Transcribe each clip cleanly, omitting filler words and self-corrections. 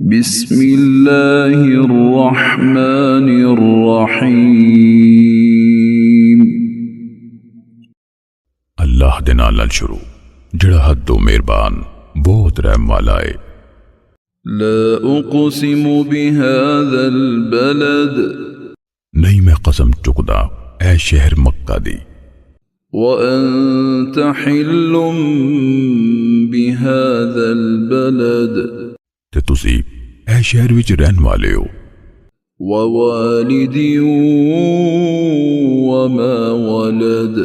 بسم اللہ الرحمن الرحیم۔ اللہ دے نال شروع جڑا حد و مہربان بہت رحم والا ہے۔ لا اقسم بهذا البلد، نہیں میں قسم چکدا اے شہر مکہ دی، وانت حل بهذا البلد، تے تسی اے شہر وچ رہن والے ہو، ووالد وما ولد،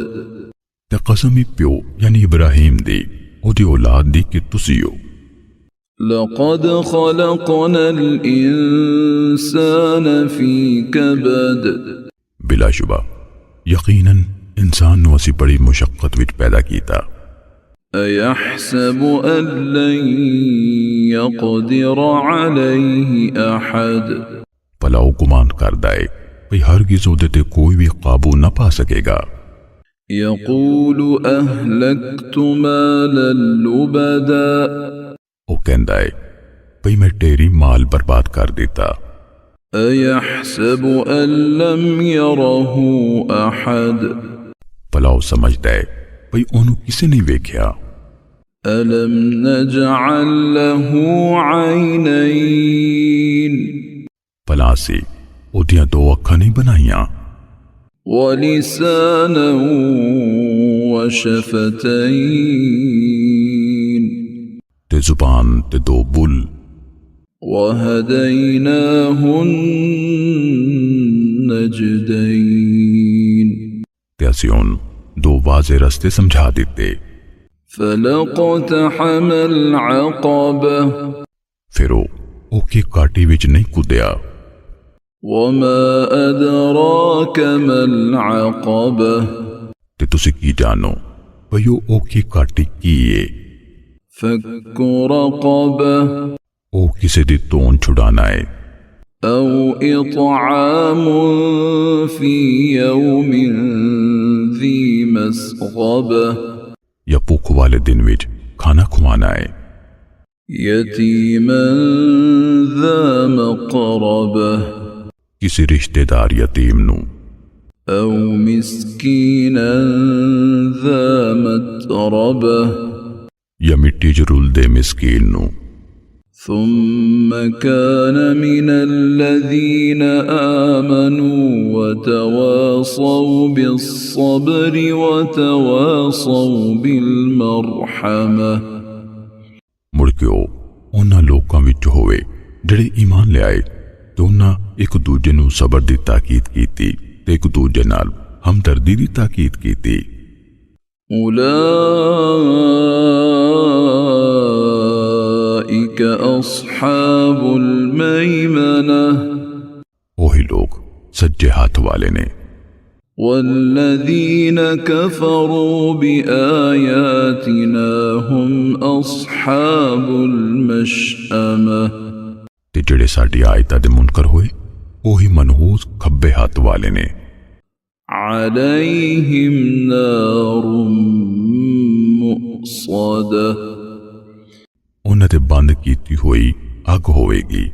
تے قسم ہی پیو یعنی ابراہیم دی او دی اولاد دی کہ تسی ہو۔ لقد خلقنا الانسان في كبد، بلا شبہ یقیناً انسان نو اسی بڑی مشقت وچ پیدا کیتا۔ أيحسب أن لن يقدر عليه أحد، بھلا او گمان کردا ہے بھئی ہرگز او تے کوئی بھی قابو نہ پا سکے گا۔ يقول أهلكت مالا لبدا، او کہندا ہے بھئی میں تیری مال برباد کر دیتا۔ أيحسب أن لم يره أحد، بھلا او سمجھدا ہے بھئی اونوں کسے نہیں ویکھیا۔ ألم نجعل له عينين، بھلا سی او دیاں دو اکھاں نہیں بنائیاں، ولسانا وشفتين، تے زبان تے دو بل، وهديناه النجدين، تے اسی اون دو واضح رستے سمجھا دیتے۔ فلقتحم العقبة، پھر او کی کاٹی وچ نہیں کودیا۔ وما أدراك ما العقبة، تے تسی کی جانو بھئی او کی کاٹی کی ہے؟ فك رقبة، او کسے دی تون چھڑانا ہے، أو إطعام في يوم ذي مسغبة، یا بھوک والے دن وچ کھانا کھوانا ہے، يتيما ذا مقربة، کسی رشتہ دار یتیم نو، أو مسكينا ذا متربة، یا مٹی جرول دے مسکین نو۔ ثم كان من الذين آمنوا وتواصوا بالصبر وتواصوا بالمرحمة، مڑ کے او انہاں لوکاں وچ ہوئے جڑے ایمان لے آئے تے انہاں ایک دوجے نو صبر دی تاکید کیتی تے ایک دوجے نال ہمدردی دی تاکید کیتی۔ أولئك أصحاب الميمنة، وہی لوگ سجے ہاتھ والے نے۔ والذين كفروا بآياتنا هم أصحاب المشأمة، تے جڑے ساڈی آیتاں دے منکر ہوئے وہی منحوس کھبے ہاتھ والے نے۔ عليهم نار مؤصدة، انہاں تے بند کیتی ہوئی اگ ہوئے گی۔